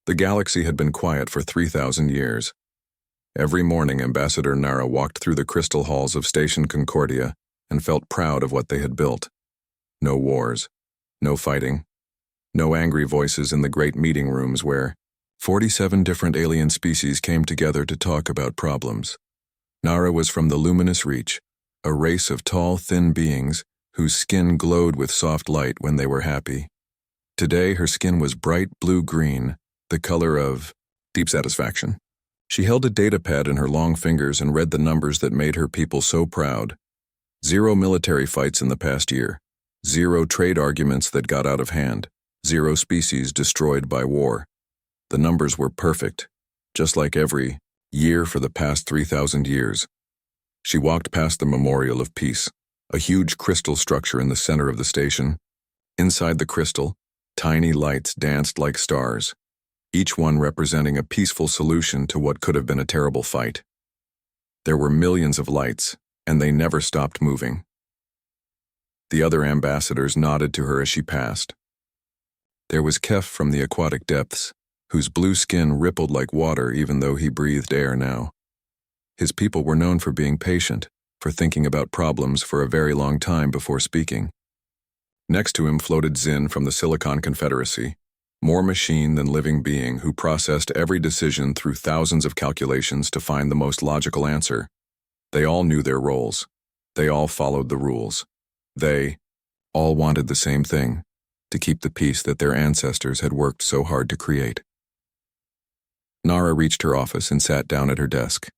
The galaxy had been quiet for 3,000 years. Every morning, Ambassador Nara walked through the crystal halls of Station Concordia and felt proud of what they had built. No wars, no fighting, no angry voices in the great meeting rooms where 47 different alien species came together to talk about problems. Nara was from the Luminous Reach, a race of tall, thin beings whose skin glowed with soft light when they were happy. Today, her skin was bright blue-green, the color of deep satisfaction. She held a datapad in her long fingers and read the numbers that made her people so proud. 0 military fights in the past year, 0 trade arguments that got out of hand, 0 species destroyed by war. The numbers were perfect, just like every year for the past 3,000 years. She walked past the Memorial of Peace, a huge crystal structure in the center of the station. Inside the crystal, tiny lights danced like stars, each one representing a peaceful solution to what could have been a terrible fight. There were millions of lights, and they never stopped moving. The other ambassadors nodded to her as she passed. There was Kef from the aquatic depths, whose blue skin rippled like water even though he breathed air now. His people were known for being patient, for thinking about problems for a very long time before speaking. Next to him floated Zin from the Silicon Confederacy, more machine than living being who processed every decision through thousands of calculations to find the most logical answer. They all knew their roles. They all followed the rules. They all wanted the same thing, to keep the peace that their ancestors had worked so hard to create. Nara reached her office and sat down at her desk.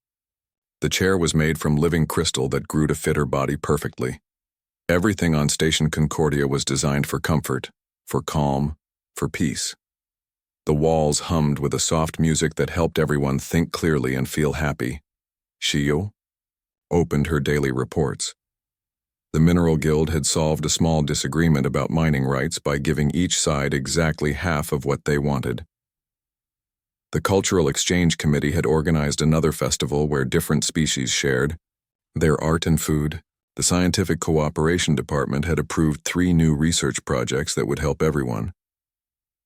The chair was made from living crystal that grew to fit her body perfectly. Everything on Station Concordia was designed for comfort, for calm, for peace. The walls hummed with a soft music that helped everyone think clearly and feel happy. Shio opened her daily reports. The Mineral Guild had solved a small disagreement about mining rights by giving each side exactly half of what they wanted. The Cultural Exchange Committee had organized another festival where different species shared their art and food. The Scientific Cooperation Department had approved 3 new research projects that would help everyone.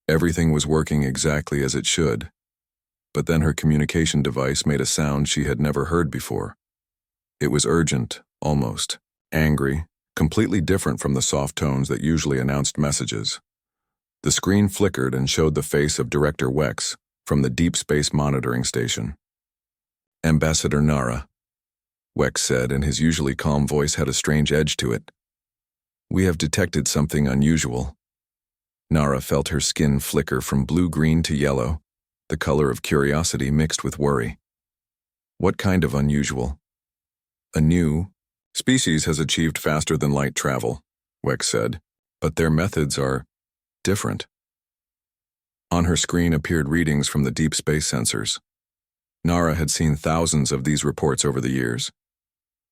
Everything was working exactly as it should, but then her communication device made a sound she had never heard before. It was urgent, almost angry, completely different from the soft tones that usually announced messages. The screen flickered and showed the face of Director Wex from the Deep Space Monitoring Station. Ambassador Nara, Wex said, and his usually calm voice had a strange edge to it. We have detected something unusual. Nara felt her skin flicker from blue-green to yellow, the color of curiosity mixed with worry. What kind of unusual? A new species has achieved faster than light travel, Wex said, but their methods are different. On her screen appeared readings from the deep space sensors. Nara had seen thousands of these reports over the years.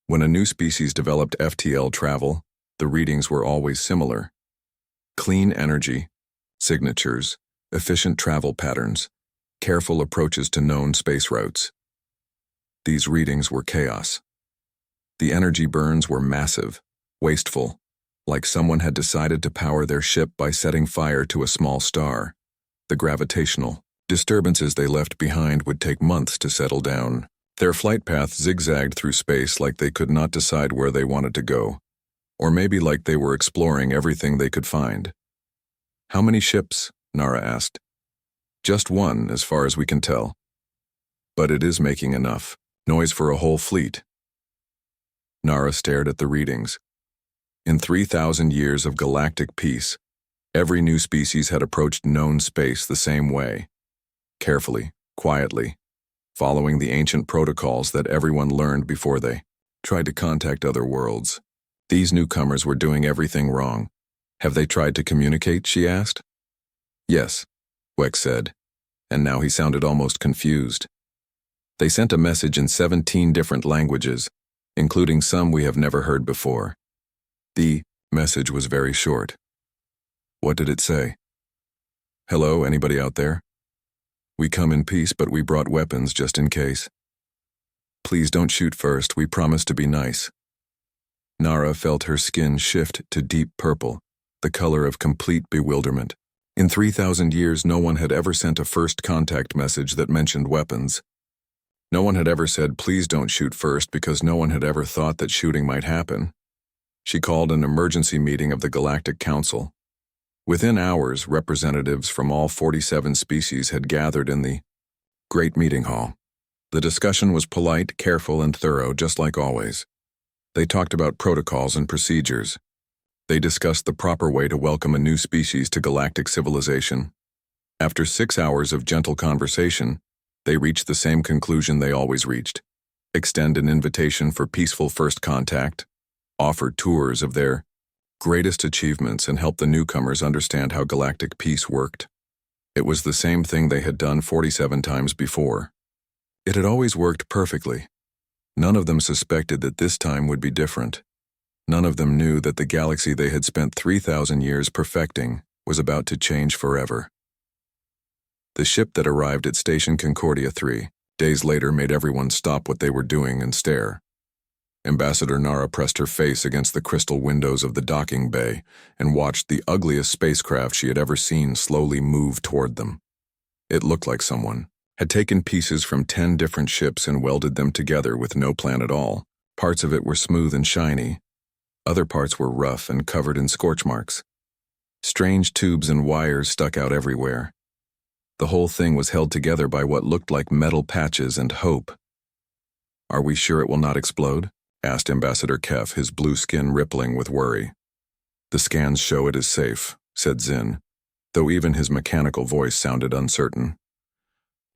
When a new species developed FTL travel, the readings were always similar. Clean energy, signatures, efficient travel patterns, careful approaches to known space routes. These readings were chaos. The energy burns were massive, wasteful, like someone had decided to power their ship by setting fire to a small star. The gravitational disturbances they left behind would take months to settle down. Their flight path zigzagged through space like they could not decide where they wanted to go, or maybe like they were exploring everything they could find. How many ships? Nara asked. Just one, as far as we can tell. But it is making enough noise for a whole fleet. Nara stared at the readings. In 3,000 years of galactic peace, every new species had approached known space the same way. Carefully, quietly, following the ancient protocols that everyone learned before they tried to contact other worlds. These newcomers were doing everything wrong. Have they tried to communicate, she asked. Yes, Wex said, and now he sounded almost confused. They sent a message in 17 different languages, including some we have never heard before. The message was very short. What did it say? Hello, anybody out there? We come in peace, but we brought weapons just in case. Please don't shoot first, we promise to be nice. Nara felt her skin shift to deep purple, the color of complete bewilderment. In 3,000 years, no one had ever sent a first contact message that mentioned weapons. No one had ever said, "Please don't shoot first," because no one had ever thought that shooting might happen. She called an emergency meeting of the Galactic Council. Within hours, representatives from all 47 species had gathered in the Great Meeting Hall. The discussion was polite, careful, and thorough, just like always. They talked about protocols and procedures. They discussed the proper way to welcome a new species to galactic civilization. After 6 hours of gentle conversation, they reached the same conclusion they always reached: extend an invitation for peaceful first contact, offer tours of their greatest achievements, and help the newcomers understand how galactic peace worked. It was the same thing they had done 47 times before. It had always worked perfectly. None of them suspected that this time would be different. None of them knew that the galaxy they had spent 3,000 years perfecting was about to change forever. The ship that arrived at Station Concordia 3 days later made everyone stop what they were doing and stare. Ambassador Nara pressed her face against the crystal windows of the docking bay and watched the ugliest spacecraft she had ever seen slowly move toward them. It looked like someone had taken pieces from 10 different ships and welded them together with no plan at all. Parts of it were smooth and shiny. Other parts were rough and covered in scorch marks. Strange tubes and wires stuck out everywhere. The whole thing was held together by what looked like metal patches and hope. "Are we sure it will not explode?" asked Ambassador Kef, his blue skin rippling with worry. "The scans show it is safe," said Zin, though even his mechanical voice sounded uncertain.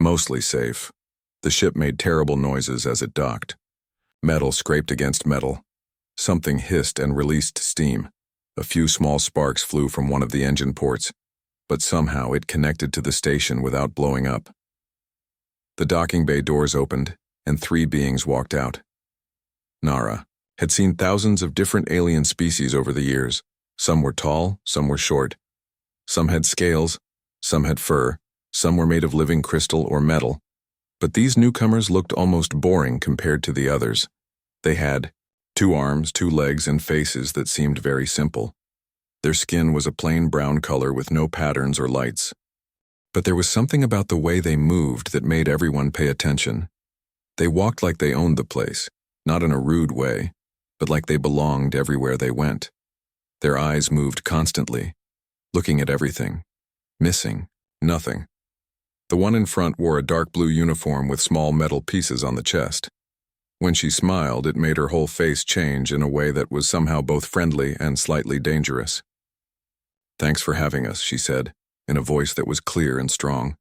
"Mostly safe." The ship made terrible noises as it docked. Metal scraped against metal. Something hissed and released steam. A few small sparks flew from one of the engine ports, but somehow it connected to the station without blowing up. The docking bay doors opened, and 3 beings walked out. Nara had seen thousands of different alien species over the years. Some were tall, some were short. Some had scales, some had fur, some were made of living crystal or metal. But these newcomers looked almost boring compared to the others. They had 2 arms, 2 legs, and faces that seemed very simple. Their skin was a plain brown color with no patterns or lights. But there was something about the way they moved that made everyone pay attention. They walked like they owned the place, not in a rude way, but like they belonged everywhere they went. Their eyes moved constantly, looking at everything, missing nothing. The one in front wore a dark blue uniform with small metal pieces on the chest. When she smiled, it made her whole face change in a way that was somehow both friendly and slightly dangerous. "Thanks for having us," she said, in a voice that was clear and strong.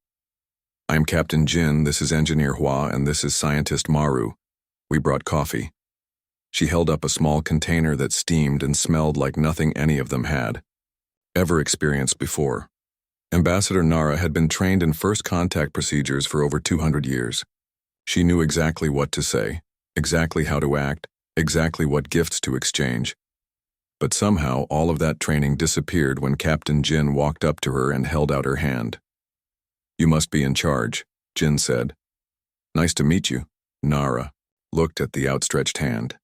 "I'm Captain Jin, this is Engineer Hua, and this is Scientist Maru. We brought coffee." She held up a small container that steamed and smelled like nothing any of them had ever experienced before. Ambassador Nara had been trained in first contact procedures for over 200 years. She knew exactly what to say, exactly how to act, exactly what gifts to exchange. But somehow all of that training disappeared when Captain Jin walked up to her and held out her hand. "You must be in charge," Jin said. "Nice to meet you." Nara looked at the outstretched hand.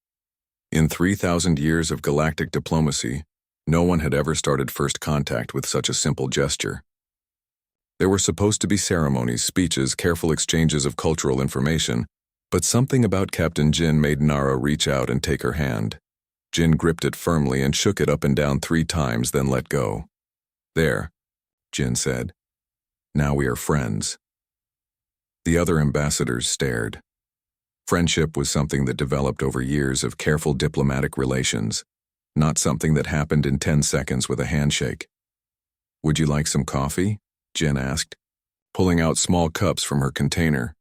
In 3,000 years of galactic diplomacy, no one had ever started first contact with such a simple gesture. There were supposed to be ceremonies, speeches, careful exchanges of cultural information, but something about Captain Jin made Nara reach out and take her hand. Jin gripped it firmly and shook it up and down 3 times, then let go. "There," Jin said. "Now we are friends." The other ambassadors stared. Friendship was something that developed over years of careful diplomatic relations, not something that happened in 10 seconds with a handshake. "Would you like some coffee?" Jin asked, pulling out small cups from her container.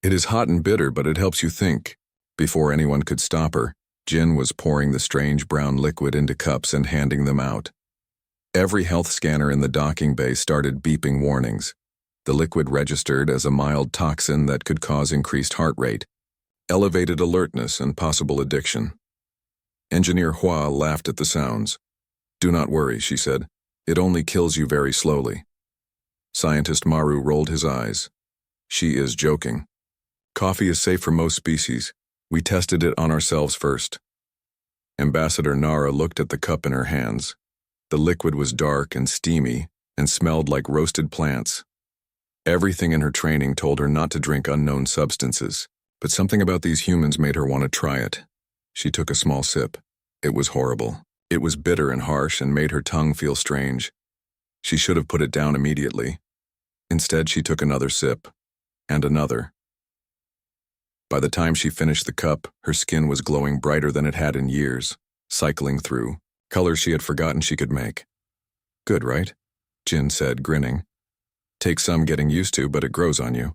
"It is hot and bitter, but it helps you think." Before anyone could stop her, Jin was pouring the strange brown liquid into cups and handing them out. Every health scanner in the docking bay started beeping warnings. The liquid registered as a mild toxin that could cause increased heart rate, elevated alertness, and possible addiction. Engineer Hua laughed at the sounds. "Do not worry," she said. "It only kills you very slowly." Scientist Maru rolled his eyes. "She is joking. Coffee is safe for most species. We tested it on ourselves first." Ambassador Nara looked at the cup in her hands. The liquid was dark and steamy, and smelled like roasted plants. Everything in her training told her not to drink unknown substances, but something about these humans made her want to try it. She took a small sip. It was horrible. It was bitter and harsh and made her tongue feel strange. She should have put it down immediately. Instead, she took another sip, and another. By the time she finished the cup, her skin was glowing brighter than it had in years, cycling through colors she had forgotten she could make. Good, right? Jin said, grinning. Takes some getting used to, but it grows on you.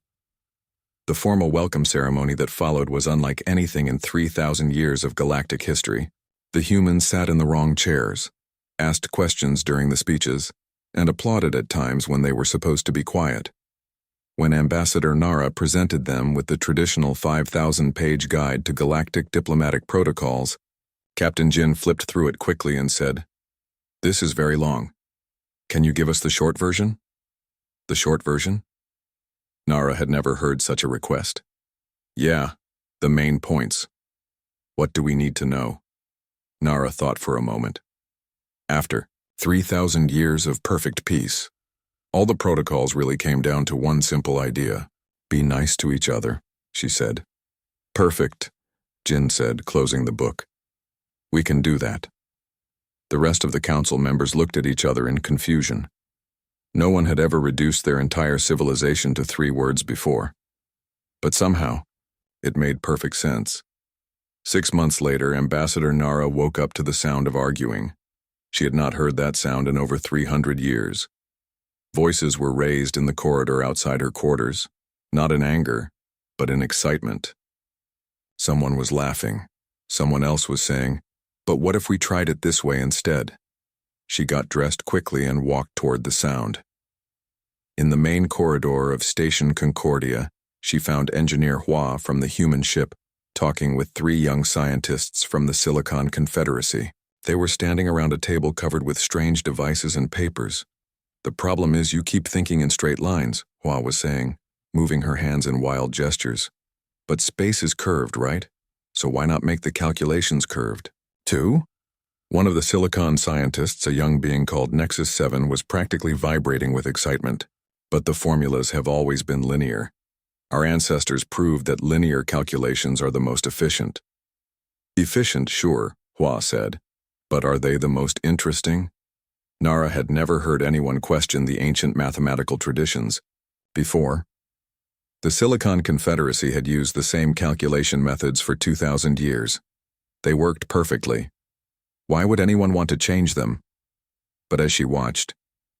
The formal welcome ceremony that followed was unlike anything in 3,000 years of galactic history. The humans sat in the wrong chairs, asked questions during the speeches, and applauded at times when they were supposed to be quiet. When Ambassador Nara presented them with the traditional 5,000-page guide to galactic diplomatic protocols, Captain Jin flipped through it quickly and said, "This is very long. Can you give us the short version?" The short version? Nara had never heard such a request. Yeah, the main points. What do we need to know? Nara thought for a moment. After 3,000 years of perfect peace, all the protocols really came down to one simple idea. Be nice to each other, she said. Perfect, Jin said, closing the book. We can do that. The rest of the council members looked at each other in confusion. No one had ever reduced their entire civilization to 3 words before. But somehow, it made perfect sense. 6 months later, Ambassador Nara woke up to the sound of arguing. She had not heard that sound in over 300 years. Voices were raised in the corridor outside her quarters, not in anger, but in excitement. Someone was laughing. Someone else was saying, "But what if we tried it this way instead?" She got dressed quickly and walked toward the sound. In the main corridor of Station Concordia, she found Engineer Hua from the human ship talking with 3 young scientists from the Silicon Confederacy. They were standing around a table covered with strange devices and papers. The problem is you keep thinking in straight lines, Hua was saying, moving her hands in wild gestures. But space is curved, right? So why not make the calculations curved? 2? One of the Silicon scientists, a young being called Nexus 7, was practically vibrating with excitement. But the formulas have always been linear. Our ancestors proved that linear calculations are the most efficient. Efficient, sure, Hua said. But are they the most interesting? Nara had never heard anyone question the ancient mathematical traditions before. The Silicon Confederacy had used the same calculation methods for 2,000 years. They worked perfectly. Why would anyone want to change them? But as she watched,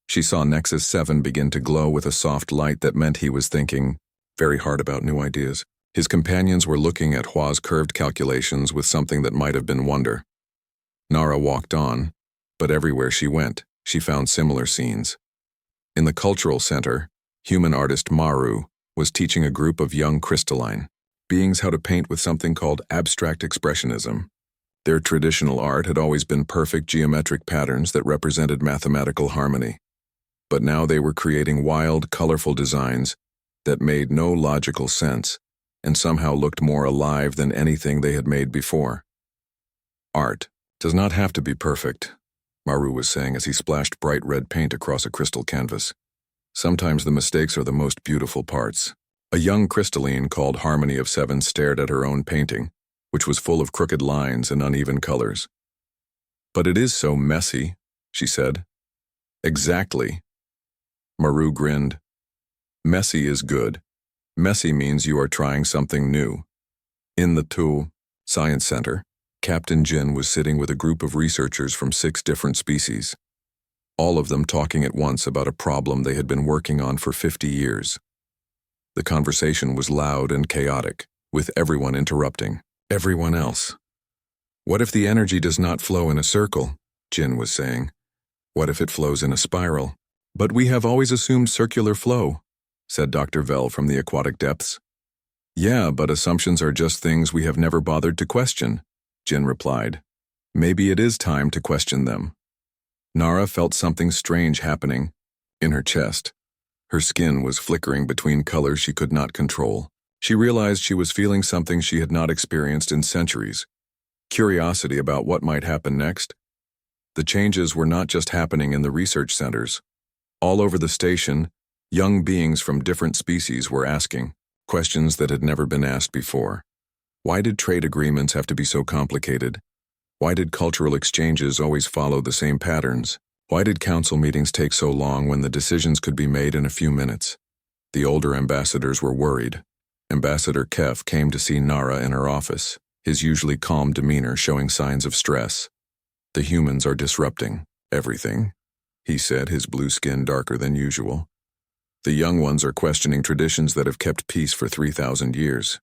she saw Nexus 7 begin to glow with a soft light that meant he was thinking very hard about new ideas. His companions were looking at Hua's curved calculations with something that might have been wonder. Nara walked on, but everywhere she went, she found similar scenes. In the cultural center, human artist Maru was teaching a group of young crystalline beings how to paint with something called abstract expressionism. Their traditional art had always been perfect geometric patterns that represented mathematical harmony. But now they were creating wild, colorful designs that made no logical sense and somehow looked more alive than anything they had made before. Art does not have to be perfect, Maru was saying as he splashed bright red paint across a crystal canvas. Sometimes the mistakes are the most beautiful parts. A young crystalline called Harmony of 7 stared at her own painting, which was full of crooked lines and uneven colors. But it is so messy, she said. Exactly. Maru grinned. Messy is good. Messy means you are trying something new. In the TU Science Center, Captain Jin was sitting with a group of researchers from 6 different species, all of them talking at once about a problem they had been working on for 50 years. The conversation was loud and chaotic, with everyone interrupting everyone else. What if the energy does not flow in a circle? Jin was saying. What if it flows in a spiral? But we have always assumed circular flow, said Dr. Vell from the aquatic depths. Yeah, but assumptions are just things we have never bothered to question, Jin replied. Maybe it is time to question them. Nara felt something strange happening in her chest. Her skin was flickering between colors she could not control. She realized she was feeling something she had not experienced in centuries. Curiosity about what might happen next. The changes were not just happening in the research centers. All over the station, young beings from different species were asking questions that had never been asked before. Why did trade agreements have to be so complicated? Why did cultural exchanges always follow the same patterns? Why did council meetings take so long when the decisions could be made in a few minutes? The older ambassadors were worried. Ambassador Kef came to see Nara in her office, his usually calm demeanor showing signs of stress. "The humans are disrupting everything," he said, his blue skin darker than usual. "The young ones are questioning traditions that have kept peace for 3,000 years.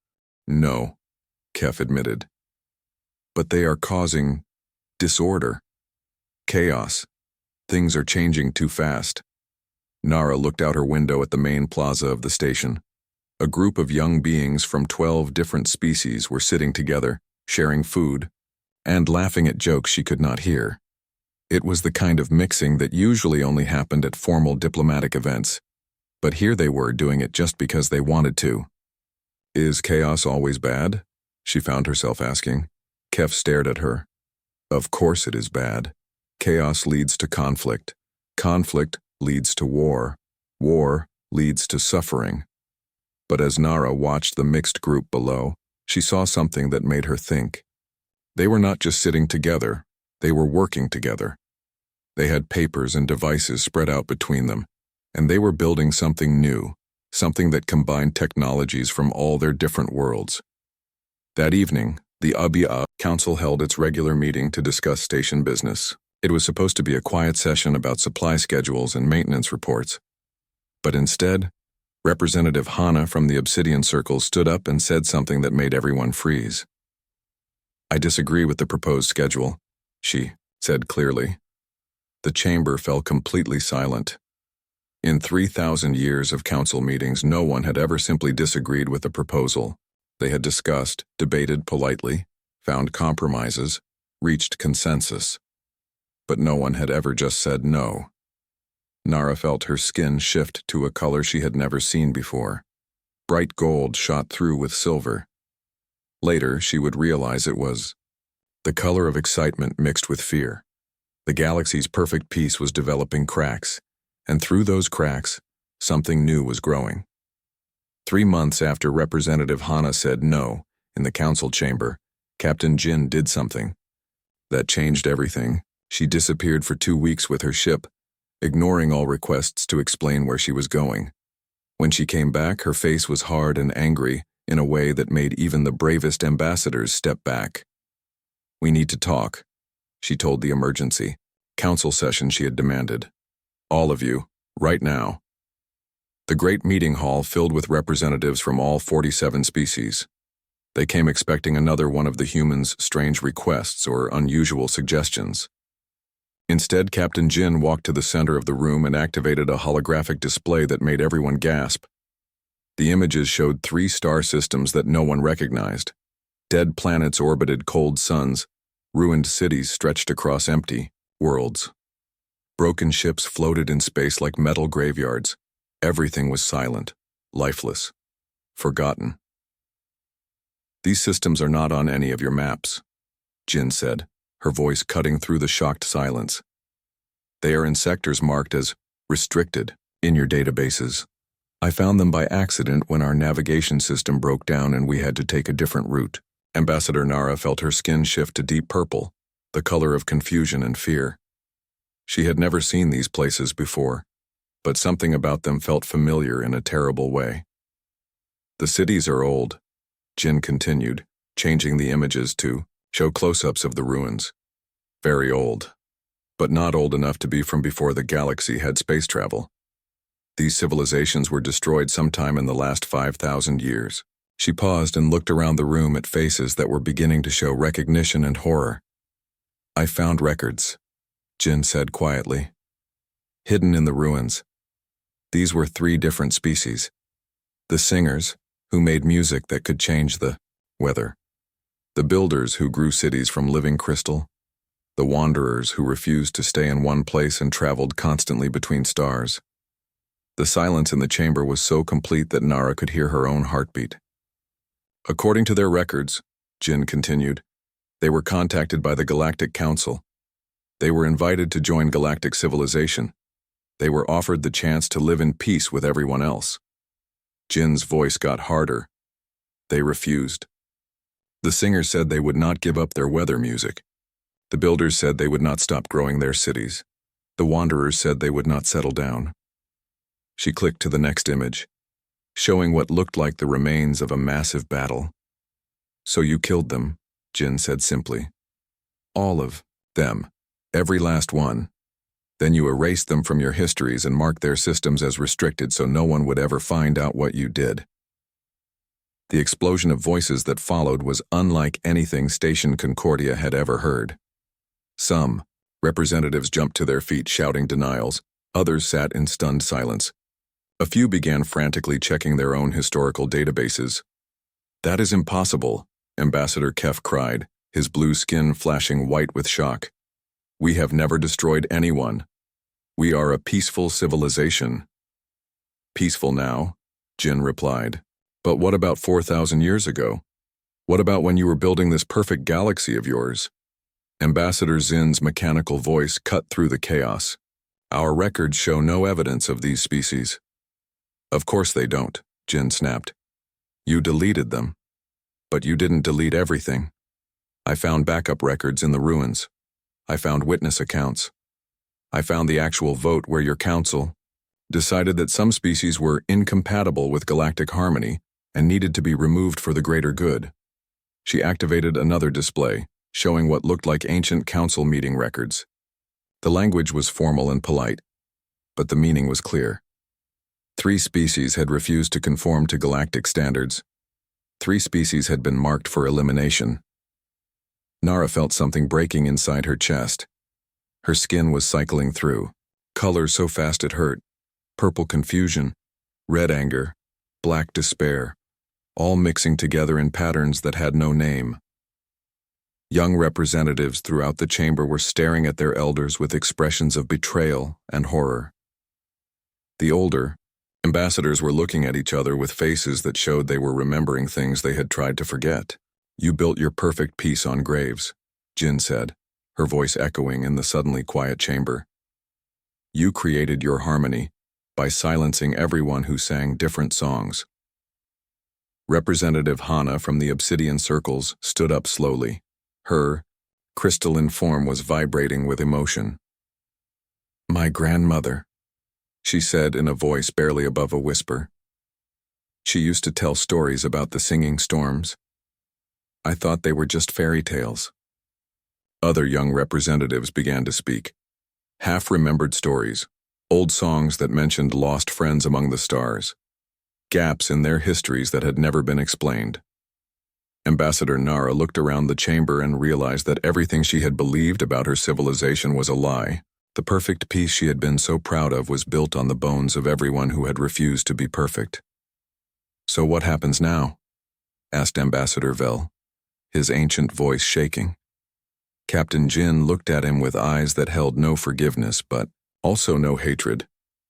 No," Kef admitted. "But they are causing disorder, chaos. Things are changing too fast." Nara looked out her window at the main plaza of the station. A group of young beings from 12 different species were sitting together, sharing food, and laughing at jokes she could not hear. It was the kind of mixing that usually only happened at formal diplomatic events, but here they were doing it just because they wanted to. "Is chaos always bad?" she found herself asking. Kef stared at her. "Of course it is bad. Chaos leads to conflict. Conflict leads to war. War leads to suffering." But as Nara watched the mixed group below, she saw something that made her think. They were not just sitting together, they were working together. They had papers and devices spread out between them, and they were building something new, something that combined technologies from all their different worlds. That evening, the AudioBook Council held its regular meeting to discuss station business. It was supposed to be a quiet session about supply schedules and maintenance reports. But instead, Representative Hana from the Obsidian Circle stood up and said something that made everyone freeze. "I disagree with the proposed schedule," she said clearly. The chamber fell completely silent. In 3,000 years of council meetings, no one had ever simply disagreed with a proposal. They had discussed, debated politely, found compromises, reached consensus. But no one had ever just said no. Nara felt her skin shift to a color she had never seen before. Bright gold shot through with silver. Later, she would realize it was the color of excitement mixed with fear. The galaxy's perfect peace was developing cracks, and through those cracks, something new was growing. 3 months after Representative Hana said no in the council chamber, Captain Jin did something. That changed everything. She disappeared for 2 weeks with her ship, ignoring all requests to explain where she was going. When she came back, her face was hard and angry in a way that made even the bravest ambassadors step back. "We need to talk," she told the emergency council session she had demanded. "All of you, right now." The great meeting hall filled with representatives from all 47 species. They came expecting another one of the humans' strange requests or unusual suggestions. Instead, Captain Jin walked to the center of the room and activated a holographic display that made everyone gasp. The images showed 3 star systems that no one recognized. Dead planets orbited cold suns, ruined cities stretched across empty worlds. Broken ships floated in space like metal graveyards. Everything was silent, lifeless, forgotten. "These systems are not on any of your maps," Jin said, her voice cutting through the shocked silence. "They are in sectors marked as restricted in your databases. I found them by accident when our navigation system broke down and we had to take a different route." Ambassador Nara felt her skin shift to deep purple, the color of confusion and fear. She had never seen these places before, but something about them felt familiar in a terrible way. "The cities are old," Jin continued, changing the images to show close-ups of the ruins. "Very old, but not old enough to be from before the galaxy had space travel. These civilizations were destroyed sometime in the last 5,000 years. She paused and looked around the room at faces that were beginning to show recognition and horror. "I found records," Jin said quietly. "Hidden in the ruins. These were 3 different species. The singers, who made music that could change the weather. The builders who grew cities from living crystal. The wanderers who refused to stay in one place and traveled constantly between stars." The silence in the chamber was so complete that Nara could hear her own heartbeat. "According to their records," Jin continued, "they were contacted by the Galactic Council. They were invited to join galactic civilization. They were offered the chance to live in peace with everyone else. Jin's voice got harder. They refused. The singers said they would not give up their weather music. The builders said they would not stop growing their cities. The wanderers said they would not settle down. She clicked to the next image, showing what looked like the remains of a massive battle. "So you killed them," Jin said simply. "All of them. Every last one. Then you erased them from your histories and marked their systems as restricted so no one would ever find out what you did." The explosion of voices that followed was unlike anything Station Concordia had ever heard. Some representatives jumped to their feet shouting denials, others sat in stunned silence. A few began frantically checking their own historical databases. "That is impossible," Ambassador Kef cried, his blue skin flashing white with shock. "We have never destroyed anyone. We are a peaceful civilization." "Peaceful now," Jin replied. "But what about 4,000 years ago? What about when you were building this perfect galaxy of yours?" Ambassador Zin's mechanical voice cut through the chaos. "Our records show no evidence of these species." "Of course they don't," Jin snapped. "You deleted them. But you didn't delete everything. I found backup records in the ruins. I found witness accounts. I found the actual vote where your council decided that some species were incompatible with galactic harmony and needed to be removed for the greater good." She activated another display, showing what looked like ancient council meeting records. The language was formal and polite, but the meaning was clear. 3 species had refused to conform to galactic standards. 3 species had been marked for elimination. Nara felt something breaking inside her chest. Her skin was cycling through, colors so fast it hurt, purple confusion, red anger, black despair, all mixing together in patterns that had no name. Young representatives throughout the chamber were staring at their elders with expressions of betrayal and horror. The older ambassadors were looking at each other with faces that showed they were remembering things they had tried to forget. "You built your perfect peace on graves," Jin said, her voice echoing in the suddenly quiet chamber. "You created your harmony by silencing everyone who sang different songs." Representative Hana from the Obsidian Circles stood up slowly. Her crystalline form was vibrating with emotion. "My grandmother," she said in a voice barely above a whisper. "She used to tell stories about the singing storms. I thought they were just fairy tales." Other young representatives began to speak. Half-remembered stories, old songs that mentioned lost friends among the stars, gaps in their histories that had never been explained. Ambassador Nara looked around the chamber and realized that everything she had believed about her civilization was a lie. The perfect peace she had been so proud of was built on the bones of everyone who had refused to be perfect. "So what happens now?" asked Ambassador Vel, his ancient voice shaking. Captain Jin looked at him with eyes that held no forgiveness but also no hatred,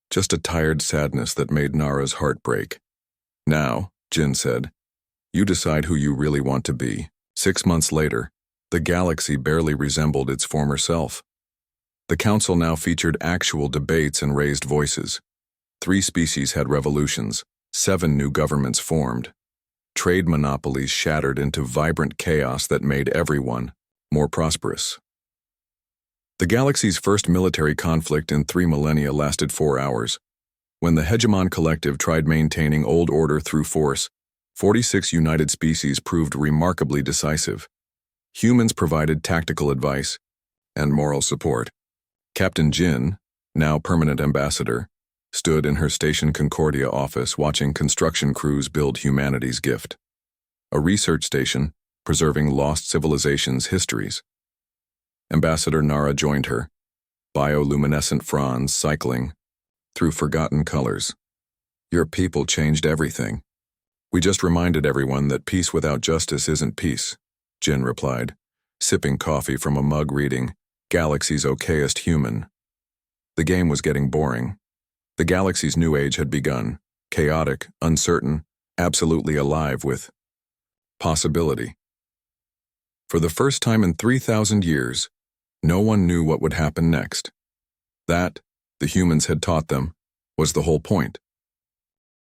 just a tired sadness that made Nara's heart break. "Now," Jin said, "you decide who you really want to be." 6 months later, the galaxy barely resembled its former self. The council now featured actual debates and raised voices. 3 species had revolutions, 7 new governments formed. Trade monopolies shattered into vibrant chaos that made everyone more prosperous. The galaxy's first military conflict in 3 millennia lasted 4 hours. When the Hegemon Collective tried maintaining old order through force, 46 united species proved remarkably decisive. Humans provided tactical advice and moral support. Captain Jin, now permanent ambassador, stood in her Station Concordia office watching construction crews build humanity's gift. A research station preserving lost civilizations' histories. Ambassador Nara joined her, bioluminescent fronds cycling through forgotten colors. "Your people changed everything. We just reminded everyone that peace without justice isn't peace," Jin replied, sipping coffee from a mug reading Galaxy's Okayest Human. The game was getting boring. The galaxy's new age had begun, chaotic, uncertain, absolutely alive with possibility. For the first time in 3,000 years, no one knew what would happen next. That the humans had taught them, was the whole point.